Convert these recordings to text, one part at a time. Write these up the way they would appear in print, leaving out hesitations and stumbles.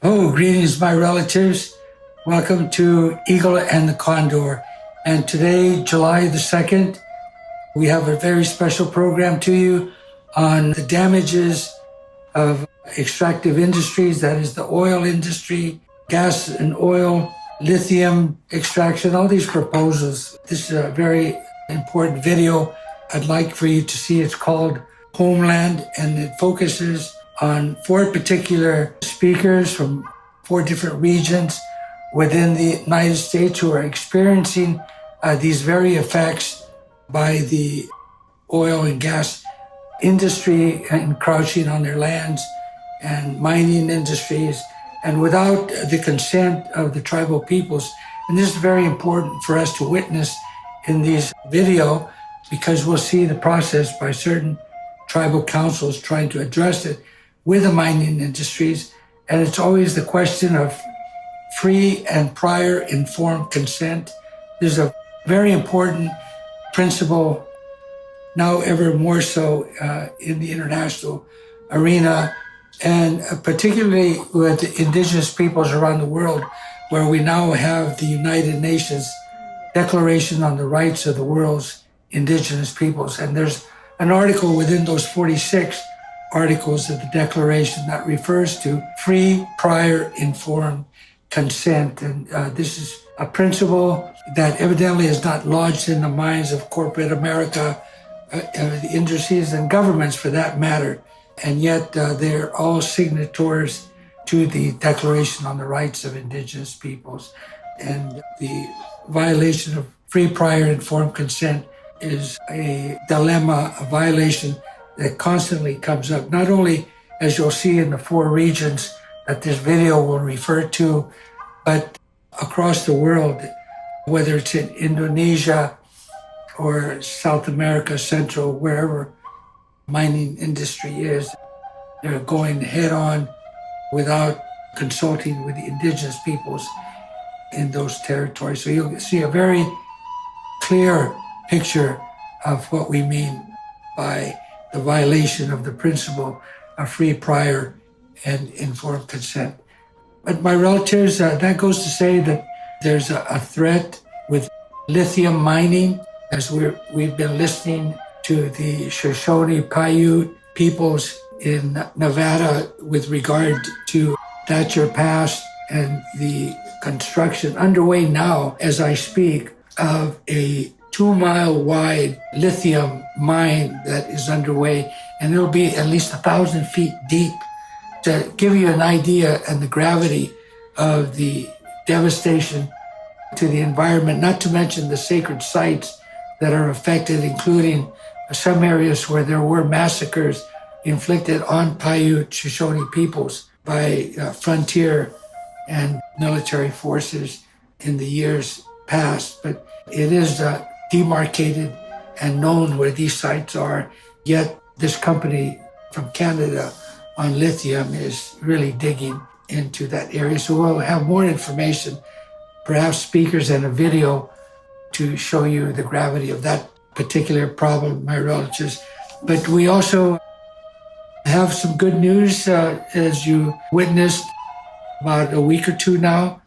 Oh, greetings, my relatives. Welcome to Eagle and the Condor. And today, July the 2nd, we have a very special program to you on the damages of extractive industries, that is the oil industry, gas and oil, lithium extraction, all these proposals. This is a very important video I'd like for you to see. It's called Homeland, and it focuses on four particular speakers from four different regions within the United States who are experiencing these very effects by the oil and gas industry encroaching on their lands and mining industries, and without the consent of the tribal peoples. And this is very important for us to witness in these video, because we'll see the process by certain tribal councils trying to address it with the mining industries. And it's always the question of free and prior informed consent. There's a very important principle, now ever more so in the international arena, and particularly with indigenous peoples around the world, where we now have the United Nations Declaration on the Rights of the World's Indigenous Peoples. And there's an article within those 46 articles of the Declaration that refers to free, prior, informed consent. And this is a principle that evidently is not lodged in the minds of corporate America, the industries and governments for that matter. And yet they're all signatories to the Declaration on the Rights of Indigenous Peoples. And the violation of free, prior, informed consent is a dilemma, a violation that constantly comes up, not only as you'll see in the four regions that this video will refer to, but across the world, whether it's in Indonesia or South America, Central, wherever mining industry is, they're going head on without consulting with the indigenous peoples in those territories. So you'll see a very clear picture of what we mean by the violation of the principle of free, prior, and informed consent. But my relatives, that goes to say that there's a threat with lithium mining, as we've been listening to the Shoshone Paiute peoples in Nevada with regard to Thatcher Pass and the construction underway now, as I speak, of a 2-mile wide lithium mine that is underway, and it'll be at least 1,000 feet deep. To give you an idea and the gravity of the devastation to the environment, not to mention the sacred sites that are affected, including some areas where there were massacres inflicted on Paiute Shoshone peoples by frontier and military forces in the years past. But it is demarcated and known where these sites are, yet this company from Canada on lithium is really digging into that area. So we'll have more information, perhaps speakers and a video to show you the gravity of that particular problem, my relatives. But we also have some good news, as you witnessed about a week or two now.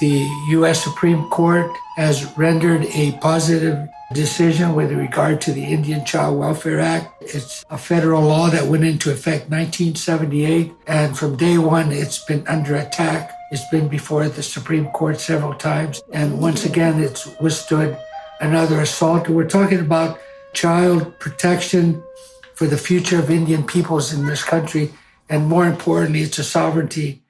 The U.S. Supreme Court has rendered a positive decision with regard to the Indian Child Welfare Act. It's a federal law that went into effect 1978, and from day one, it's been under attack. It's been before the Supreme Court several times, and once again, it's withstood another assault. We're talking about child protection for the future of Indian peoples in this country, and more importantly, it's a sovereignty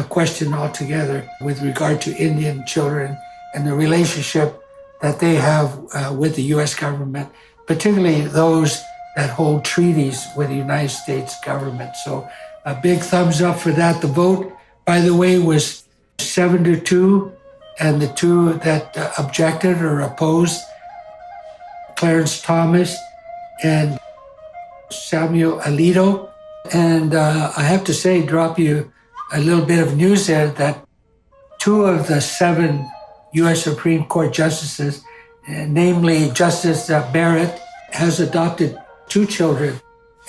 question altogether with regard to Indian children and the relationship that they have with the U.S. government, particularly those that hold treaties with the United States government. So a big thumbs up for that. The vote, by the way, was 7-2, and the two that objected or opposed, Clarence Thomas and Samuel Alito. And I have to say, drop you a little bit of news there, that 2 of the 7 U.S. Supreme Court justices, namely Justice Barrett, has adopted 2 children,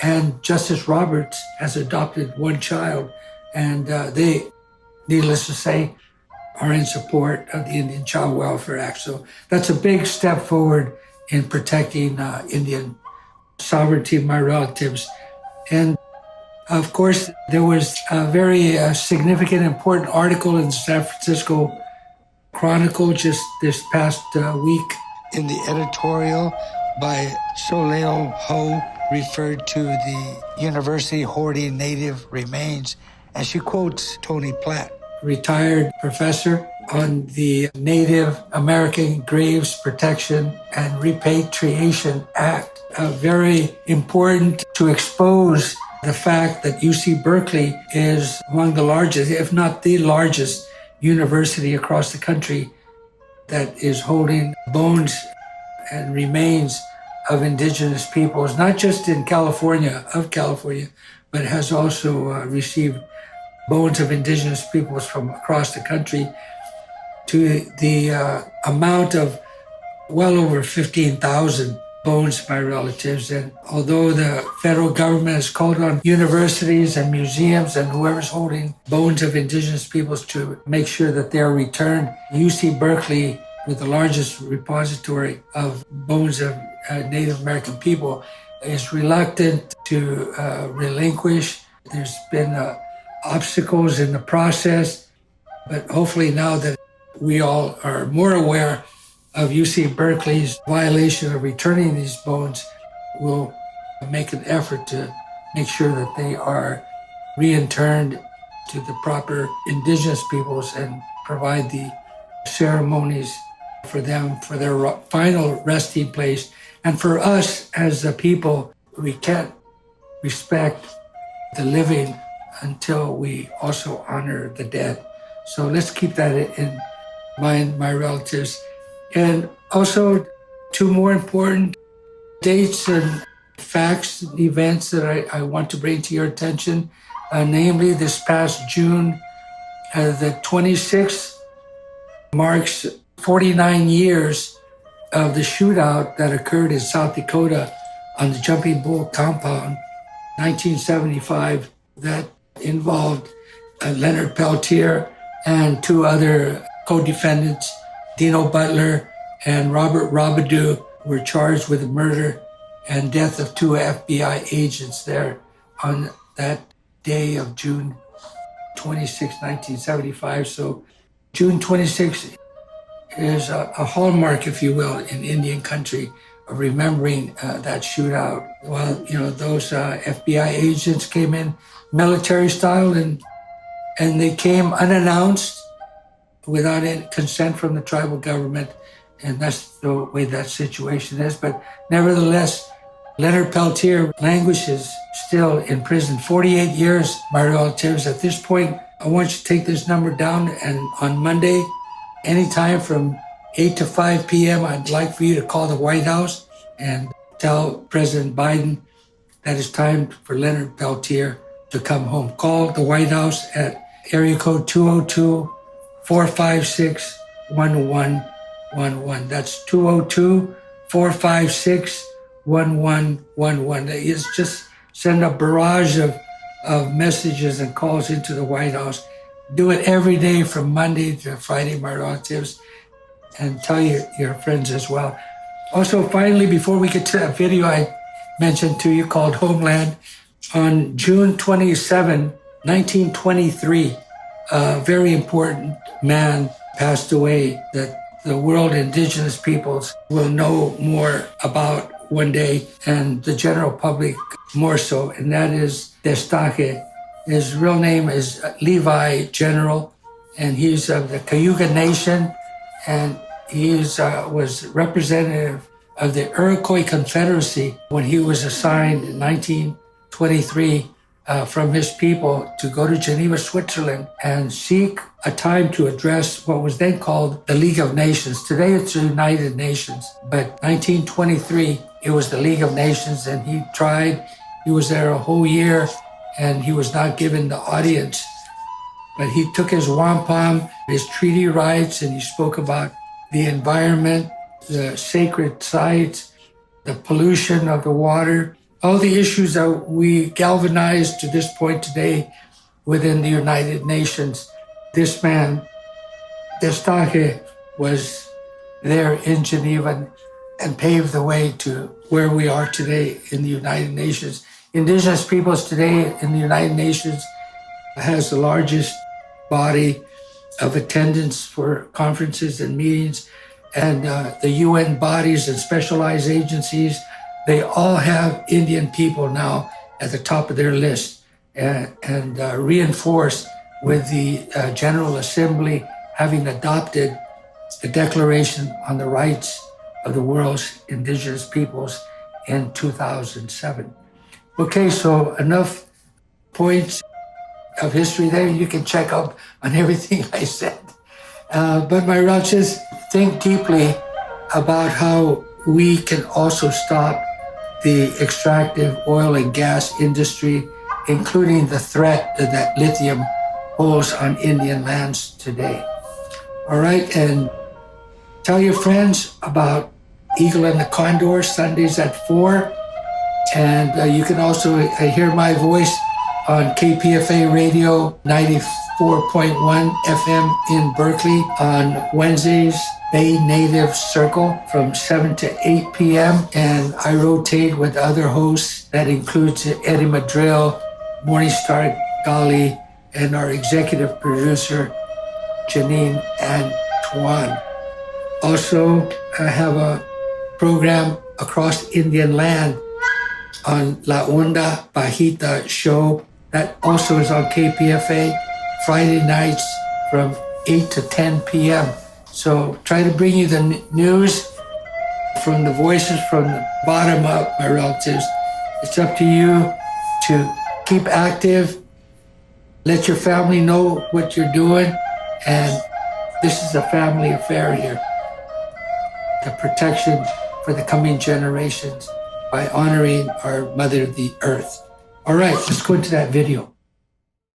and Justice Roberts has adopted 1 child. And they needless to say, are in support of the Indian Child Welfare Act. So that's a big step forward in protecting Indian sovereignty of my relatives. And of course, there was a very significant, important article in the San Francisco Chronicle just this past week. In the editorial by Soleo Ho referred to the university hoarding native remains, and she quotes Tony Platt, retired professor on the Native American Graves Protection and Repatriation Act. Very important to expose the fact that UC Berkeley is among the largest, if not the largest, university across the country that is holding bones and remains of indigenous peoples, not just in California, but has also received bones of indigenous peoples from across the country to the amount of well over 15,000 bones by relatives. And although the federal government has called on universities and museums and whoever's holding bones of indigenous peoples to make sure that they're returned, UC Berkeley, with the largest repository of bones of Native American people, is reluctant to relinquish. There's been obstacles in the process, but hopefully now that we all are more aware of UC Berkeley's violation of returning these bones, we'll make an effort to make sure that they are reinterred to the proper indigenous peoples and provide the ceremonies for them for their final resting place. And for us as a people, we can't respect the living until we also honor the dead. So let's keep that in mind, my relatives. And also, two more important dates and facts, events that I want to bring to your attention, namely this past June, the 26th marks 49 years of the shootout that occurred in South Dakota on the Jumping Bull compound, 1975, that involved Leonard Peltier and two other co-defendants, Dino Butler and Robert Robidoux, were charged with the murder and death of two FBI agents there on that day of June 26, 1975. So June 26 is a hallmark, if you will, in Indian country of remembering that shootout. Well, those FBI agents came in military style and they came unannounced without any consent from the tribal government. And that's the way that situation is. But nevertheless, Leonard Peltier languishes still in prison. 48 years, my relatives. At this point, I want you to take this number down. And on Monday, anytime from 8 to 5 p.m., I'd like for you to call the White House and tell President Biden that it's time for Leonard Peltier to come home. Call the White House at area code 202-456-1111. That's 202-456-1111. It's just send a barrage of messages and calls into the White House. Do it every day from Monday to Friday, my relatives, and tell your friends as well. Also, finally, before we get to that video I mentioned to you called Homeland, on June 27, 1923, a very important man passed away that the world indigenous peoples will know more about one day, and the general public more so, and that is Destaque. His real name is Levi General, and he's of the Cayuga Nation, and he was representative of the Iroquois Confederacy when he was assigned in 1923 from his people to go to Geneva, Switzerland, and seek a time to address what was then called the League of Nations. Today it's the United Nations, but 1923 it was the League of Nations, and he tried. He was there a whole year, and he was not given the audience. But he took his wampum, his treaty rights, and he spoke about the environment, the sacred sites, the pollution of the water, all the issues that we galvanized to this point today within the United Nations. This man, Destaque, was there in Geneva and paved the way to where we are today in the United Nations. Indigenous peoples today in the United Nations has the largest body of attendance for conferences and meetings, and the UN bodies and specialized agencies, they all have Indian people now at the top of their list, and reinforced with the General Assembly having adopted the Declaration on the Rights of the World's Indigenous Peoples in 2007. Okay, so enough points of history there. You can check up on everything I said. But my relatives, think deeply about how we can also stop the extractive oil and gas industry, including the threat that lithium holds on Indian lands today. All right, and tell your friends about Eagle and the Condor, Sundays at 4. And you can also hear my voice on KPFA Radio 94.1 FM in Berkeley on Wednesdays, Bay Native Circle from 7 to 8 p.m. And I rotate with other hosts. That includes Eddie Madrill, Morningstar Gali, and our executive producer, Janine Antoine. Also, I have a program across Indian land on La Onda Bajita show. That also is on KPFA Friday nights from 8 to 10 p.m. So try to bring you the news from the voices from the bottom up, my relatives. It's up to you to keep active, let your family know what you're doing, and this is a family affair here. The protection for the coming generations by honoring our Mother, the Earth. All right, let's go into that video.